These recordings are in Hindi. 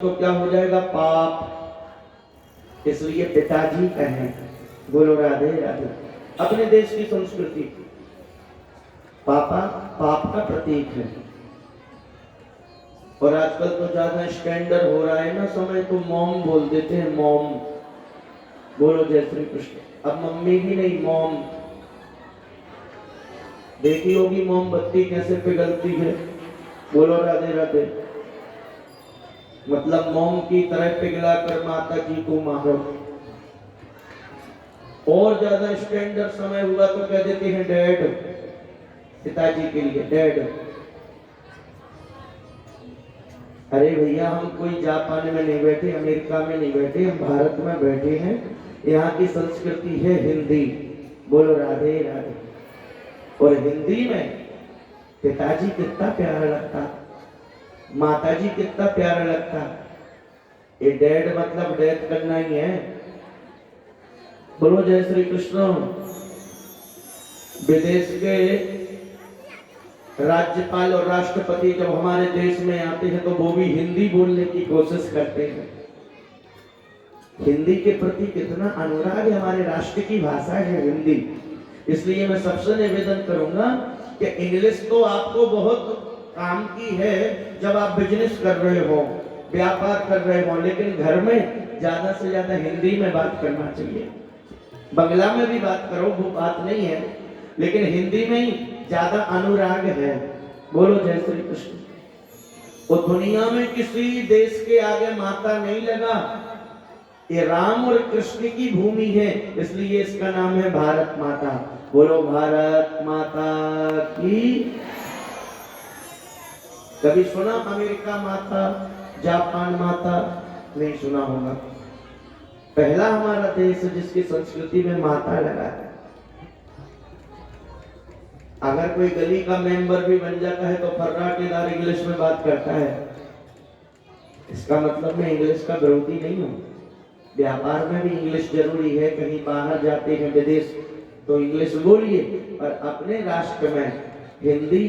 तो क्या हो जाएगा? पाप। इसलिए पिताजी कहें। बोलो राधे राधे। अपने देश की संस्कृति, पापा पाप का प्रतीक है। और आजकल तो ज्यादा स्टैंडर्ड हो रहा है ना समय, तो मॉम बोल देते हैं, मॉम। बोलो जय श्री कृष्ण। अब मम्मी भी नहीं, मॉम। देखी होगी मोमबत्ती कैसे पिघलती है। बोलो राधे राधे। मतलब मोम की तरह पिघला कर माता जी को मारो। और ज्यादा स्टैंडर्ड समय हुआ तो कह देते हैं डैड, पिताजी के लिए डैड। अरे भैया, हम कोई जापान में नहीं बैठे, अमेरिका में नहीं बैठे, हम भारत में बैठे हैं। यहाँ की संस्कृति है हिंदी। बोलो राधे राधे। और हिंदी में पिताजी कितना प्यारा लगता, माताजी कितना प्यारा लगता। ये डैड मतलब डेथ करना ही है। बोलो जय श्री कृष्ण। विदेश के राज्यपाल और राष्ट्रपति जब हमारे देश में आते हैं तो वो भी हिंदी बोलने की कोशिश करते हैं। हिंदी के प्रति कितना अनुराग है। हमारे राष्ट्र की भाषा है हिंदी। इसलिए मैं सबसे निवेदन करूंगा कि इंग्लिश तो आपको बहुत काम की है जब आप बिजनेस कर रहे हो, व्यापार कर रहे हो, लेकिन घर में ज्यादा से ज्यादा हिंदी में बात करना चाहिए। बंगला में भी बात करो, वो बात नहीं है, लेकिन हिंदी में ही ज्यादा अनुराग है। बोलो जय श्री कृष्ण। वो दुनिया में किसी देश के आगे माता नहीं लगा। ये राम और कृष्ण की भूमि है, इसलिए इसका नाम है भारत माता। बोलो भारत माता की। कभी सुना अमेरिका माता, जापान माता? नहीं सुना होगा। पहला हमारा देश जिसकी संस्कृति में माता लगा है। अगर कोई गली का मेंबर भी बन जाता है तो फर्राटेदार इंग्लिश में बात करता है। इसका मतलब मैं इंग्लिश का विरोधी नहीं हूं। व्यापार में भी इंग्लिश जरूरी है। कहीं बाहर जाते हैं विदेश तो इंग्लिश बोलिए, पर अपने राष्ट्र में हिंदी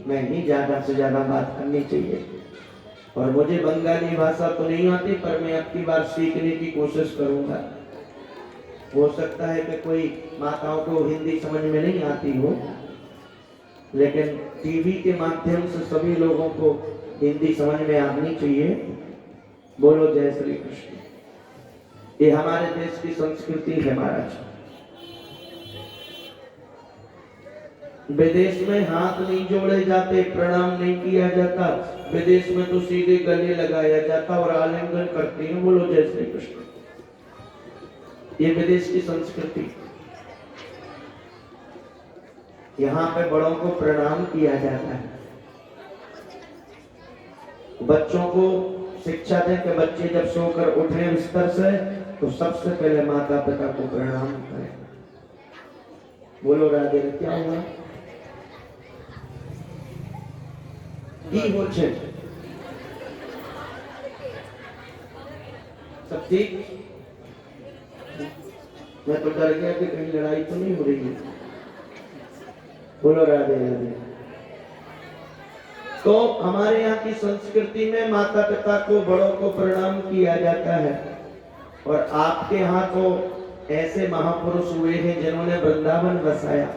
में ही ज्यादा से ज्यादा बात करनी चाहिए। और मुझे बंगाली भाषा तो नहीं आती, पर मैं अब की बार सीखने की कोशिश करूंगा। हो सकता है कि कोई माताओं को हिंदी समझ में नहीं आती हो, लेकिन टीवी के माध्यम से सभी लोगों को हिंदी समझ में आनी चाहिए। बोलो जय श्री कृष्ण। ये हमारे देश की संस्कृति है महाराज। विदेश में हाथ नहीं जोड़े जाते, प्रणाम नहीं किया जाता। विदेश में तो सीधे गले लगाया जाता और आलिंगन करते हैं। बोलो जय श्री कृष्ण। ये विदेश की संस्कृति। यहाँ पे बड़ों को प्रणाम किया जाता है। बच्चों को शिक्षा दें कि बच्चे जब सोकर उठे बिस्तर से तो सबसे पहले माता पिता को प्रणाम करें। बोलो राधे। क्या हुआ? सब ठीक? मैं तो डर गया कि कहीं लड़ाई तो नहीं हो रही है। बोलो राधे राधे। तो हमारे यहाँ की संस्कृति में माता पिता को, बड़ों को प्रणाम किया जाता है। और आपके यहाँ तो ऐसे महापुरुष हुए हैं जिन्होंने वृंदावन बसाया।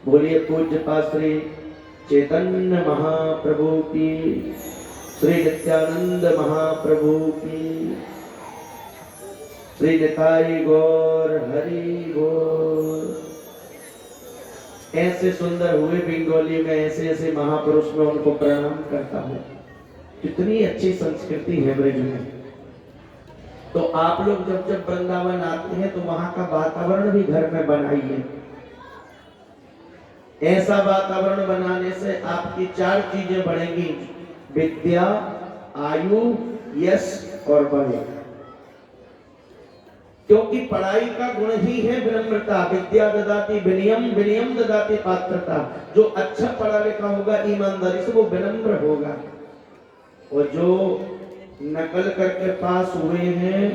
बोलिए पूज्य पाद श्री चैतन्य महाप्रभु की, श्री नित्यानंद महाप्रभु की, श्री निताई गौर हरि गौर। ऐसे सुंदर हुए बंगाली में, ऐसे ऐसे महापुरुष में उनको प्रणाम करता हूँ। कितनी अच्छी संस्कृति है ब्रज में। तो आप लोग जब जब वृंदावन आते हैं तो वहां का वातावरण भी घर में बनाइए। ऐसा वातावरण बनाने से आपकी 4 चीजें बढ़ेंगी: विद्या, आयु, यश और बल। क्योंकि पढ़ाई का गुण ही है विनम्रता। विद्या ददाति विनयम, विनयम ददाति पात्रता। जो अच्छा पढ़ा लिखा होगा ईमानदारी से, वो विनम्र होगा। और जो नकल करके पास हुए हैं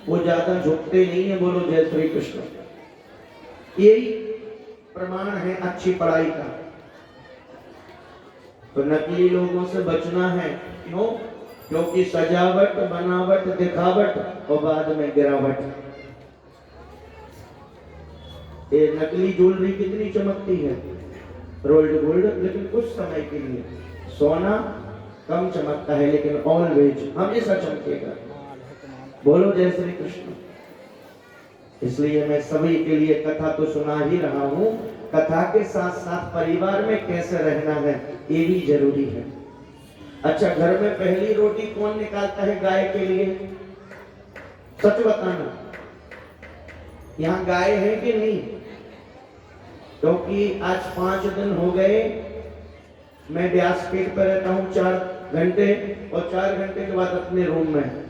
वो ज्यादा झुकते नहीं है। बोलो जय श्री कृष्ण। यही प्रमाण है अच्छी पढ़ाई का। तो नकली लोगों से बचना है। क्यों? क्योंकि सजावट, बनावट, दिखावट और बाद में गिरावट। ये नकली ज्वेलरी कितनी चमकती है, रोल्ड गोल्ड, लेकिन कुछ समय के लिए। सोना कम चमकता है लेकिन ऑलवेज हमेशा चमकेगा। बोलो जय श्री कृष्ण। इसलिए मैं सभी के लिए कथा तो सुना ही रहा हूं, कथा के साथ साथ परिवार में कैसे रहना है ये भी जरूरी है। अच्छा, घर में पहली रोटी कौन निकालता है गाय के लिए? सच बताना, यहाँ गाय है कि नहीं? क्योंकि आज 5 दिन हो गए मैं व्यासपीठ पर रहता हूँ 4 घंटे, और 4 घंटे के बाद अपने रूम में।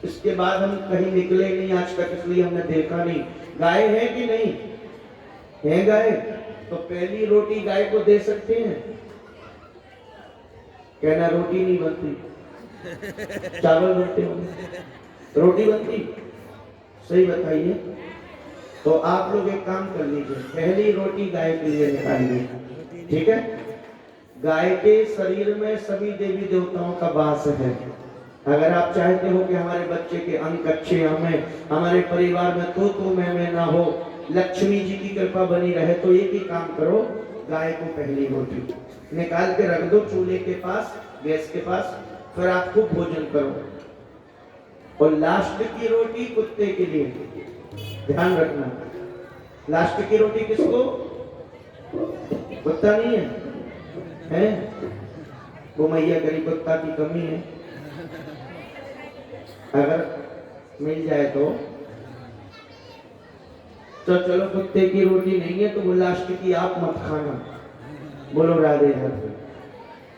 इसके बाद हम कहीं निकले नहीं आज तक, इसलिए हमने देखा नहीं। गाय है कि नहीं है? गाय तो पहली रोटी गाय को दे सकते हैं? कहना रोटी नहीं बनती, चावल बनते होंगे, रोटी बनती? सही बताइए। तो आप लोग एक काम कर लीजिए, पहली रोटी गाय के लिए निकालिए, ठीक है? गाय के शरीर में सभी देवी देवताओं का वास है। अगर आप चाहते हो कि हमारे बच्चे के अंक अच्छे हमें, हमारे परिवार में तो मैं ना हो, लक्ष्मी जी की कृपा बनी रहे, तो एक ही काम करो, गाय को पहली रोटी निकाल के रख दो चूल्हे के पास, गैस के पास, फिर आप खूब भोजन करो। और लास्ट की रोटी कुत्ते के लिए, ध्यान रखना। लास्ट की रोटी किसको? कुत्ता नहीं है? वो मैया करी कुत्ता की कमी है, अगर मिल जाए तो चलो कुत्ते की रोटी नहीं है तो वो लास्ट की आप मत खाना। बोलो राधे राधे।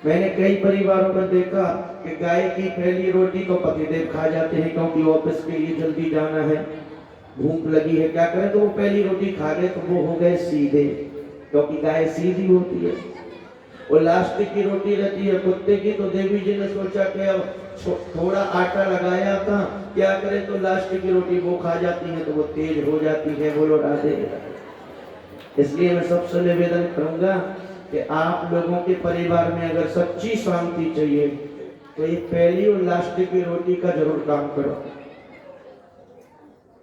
मैंने कई परिवारों में देखा कि गाय की पहली रोटी तो पतिदेव खा जाते हैं, क्योंकि ऑफिस के लिए जल्दी जाना है, भूख लगी है, क्या करें, तो वो पहली रोटी खा गए तो वो हो गए सीधे, क्योंकि गाय सीधी होती है। और लास्ट की रोटी रहती है कुत्ते की, तो देवी जी ने सोचा कि अब थोड़ा आटा लगाया था, क्या करें, तो लास्ट की रोटी वो खा जाती है तो वो तेज हो जाती है। बोलो राधे। इसलिए मैं सबसे निवेदन करूंगा कि आप लोगों के परिवार में अगर सच्ची शांति चाहिए तो ये पहली और लास्ट की रोटी का जरूर काम करो।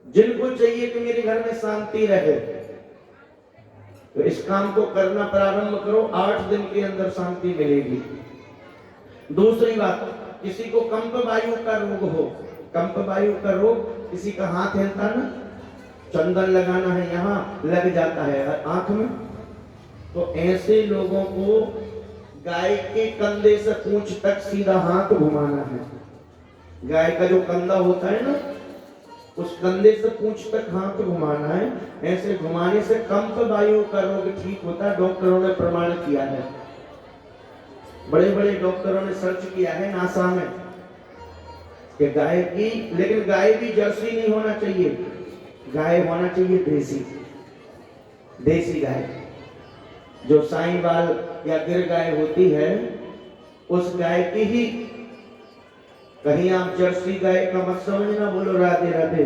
जिनको चाहिए कि मेरे घर में शांति रहे तो इस काम को करना प्रारंभ करो, 8 दिन के अंदर शांति मिलेगी। दूसरी बात, किसी को कंप वायु का रोग हो, कंप वायु का रोग, किसी का हाथ हिलता ना, चंदन लगाना है यहाँ लग जाता है आंख में, तो ऐसे लोगों को गाय के कंधे से पूंछ तक सीधा हाथ घुमाना है। गाय का जो कंधा होता है ना, उस कंधे से पूंछ तक हाथ घुमाना है। ऐसे घुमाने से कंप वायु का रोग ठीक होता है, डॉक्टरों ने प्रमाण किया है। बड़े बड़े डॉक्टरों ने सर्च किया है नासा में कि गाय की, लेकिन गाय भी जर्सी नहीं होना चाहिए, गाय होना चाहिए देसी, देसी गाय। जो साईवाल या गिर गाय होती है उस गाय की ही, कहीं आप जर्सी गाय का मत समझना। बोलो राधे राधे।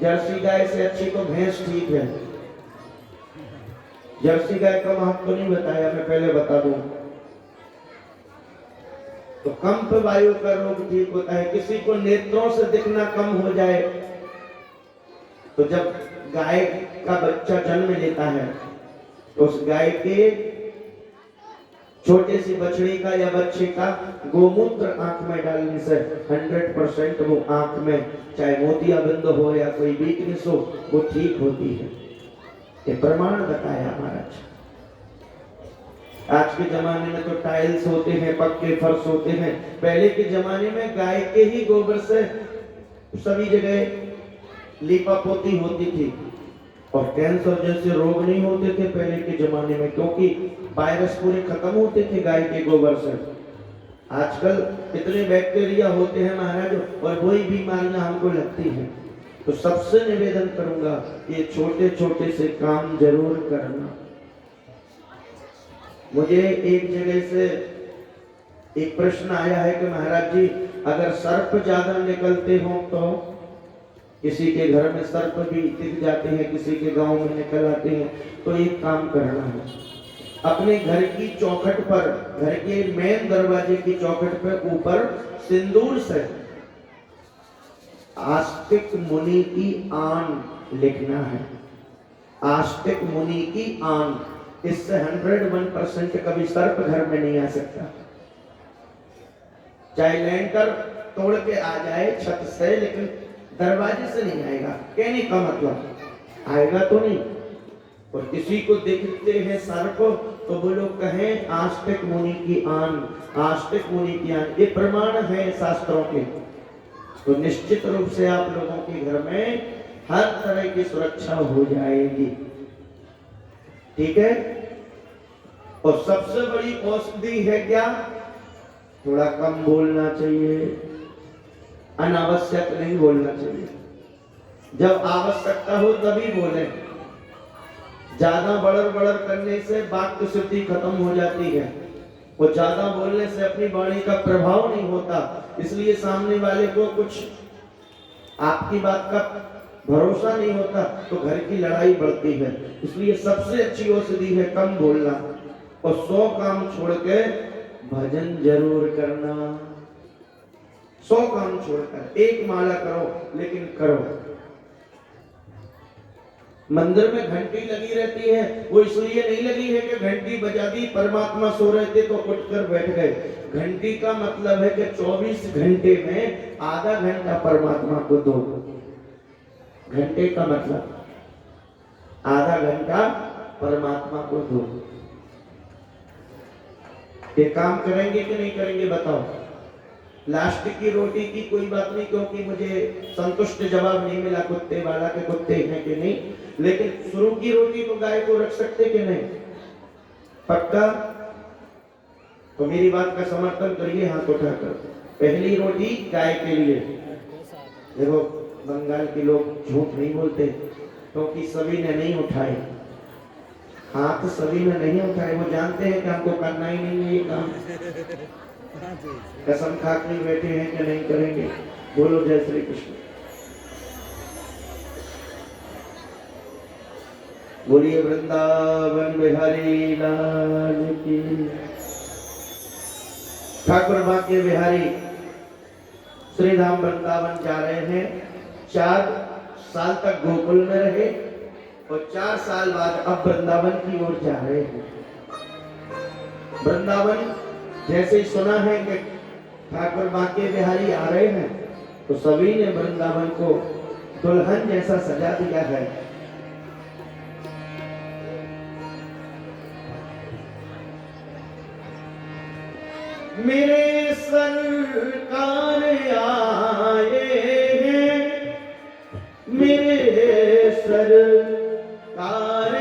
जर्सी गाय से अच्छी तो भैंस ठीक है। जर्सी गाय का महत्व नहीं बताया, मैं पहले बता दूं। तो कंप वायु का रोग ठीक होता है। किसी को नेत्रों से दिखना कम हो जाए तो जब गाय का बच्चा जन्म लेता है तो उस गाय के छोटे सी बछड़ी का या बच्चे का गोमूत्र आंख में डालने से 100% वो आंख में चाहे मोतियाबिंद हो या कोई वीकनेस हो वो ठीक होती है। ये प्रमाण बताया महाराज। आज के जमाने में तो टाइल्स होते हैं, पक्के फर्श होते हैं, पहले के जमाने में गाय के ही गोबर से सभी जगह लीपा पोती होती थी, और कैंसर जैसे रोग नहीं होते थे पहले के जमाने में, क्योंकि वायरस पूरे खत्म होते थे गाय के गोबर से। आजकल इतने बैक्टीरिया होते हैं महाराज, और वही बीमारियां हमको लगती हैं। तो सबसे निवेदन करूंगा ये छोटे छोटे से काम जरूर करना। मुझे एक जगह से एक प्रश्न आया है कि महाराज जी अगर सर्प ज्यादा निकलते हो तो, किसी के घर में सर्प भी दिख जाते हैं, किसी के गांव में निकल आते हैं, तो एक काम करना है, अपने घर की चौखट पर, घर के मेन दरवाजे की चौखट पर ऊपर सिंदूर से आस्तिक मुनि की आन लिखना है। आस्तिक मुनि की आन, इससे 101% कभी सर्प घर में नहीं आ सकता। चाहे लेंटर तोड़ के आ जाए छत से, लेकिन दरवाजे से नहीं आएगा। कहने का मतलब आएगा तो नहीं। और किसी को देखते हैं सर्प तो वो लोग कहें आस्तिक मुनि की आन, आस्तिक मुनि की आन। ये प्रमाण है शास्त्रों के। तो निश्चित रूप से आप लोगों के घर में हर तरह की सुरक्षा हो जाएगी। ठीक है। और सबसे बड़ी औषधि है क्या? थोड़ा कम बोलना चाहिए, अनावश्यक नहीं बोलना चाहिए। जब आवश्यकता हो तभी बोले। ज्यादा बड़र बड़र करने से वाक्य शुद्धि खत्म हो जाती है, और ज्यादा बोलने से अपनी वाणी का प्रभाव नहीं होता। इसलिए सामने वाले को कुछ आपकी बात का भरोसा नहीं होता, तो घर की लड़ाई बढ़ती है। इसलिए सबसे अच्छी औषधि है कम बोलना। और 100 काम छोड़ के भजन जरूर करना। 100 काम छोड़कर एक माला करो, लेकिन करो। मंदिर में घंटी लगी रहती है, वो इसलिए नहीं लगी है कि घंटी बजा दी, परमात्मा सो रहे थे तो उठकर बैठ गए। घंटी का मतलब है कि 24 घंटे में आधा घंटा परमात्मा को दो। घंटे का मतलब आधा घंटा परमात्मा को दो। ये काम करेंगे कि नहीं करेंगे बताओ? लास्ट की रोटी की कोई बात नहीं, क्योंकि मुझे संतुष्ट जवाब नहीं मिला कुत्ते वाला के कुत्ते हैं कि नहीं। लेकिन शुरू की रोटी तो गाय को रख सकते कि नहीं? पक्का? तो मेरी बात का समर्थन करिए हाथ उठाकर। पहली रोटी गाय के लिए। देखो बंगाल के लोग झूठ नहीं बोलते, क्योंकि सभी ने नहीं उठाए हाथ, सभी ने नहीं उठाए। वो जानते हैं कि हमको करना ही नहीं है ये काम। कसम खा के बैठे हैं कि नहीं करेंगे। बोलो जय श्री कृष्ण। बोलिए वृंदावन बिहारी लाल की। ठाकुर बांके बिहारी श्री धाम वृंदावन जा रहे हैं। 4 साल तक गोकुल में रहे और 4 साल बाद अब वृंदावन की ओर जा रहे हैं। वृंदावन जैसे ही सुना है कि ठाकुर बांके बिहारी आ रहे हैं, तो सभी ने वृंदावन को दुल्हन जैसा सजा दिया है। मेरे सरकार आए हैं, मेरे सरकार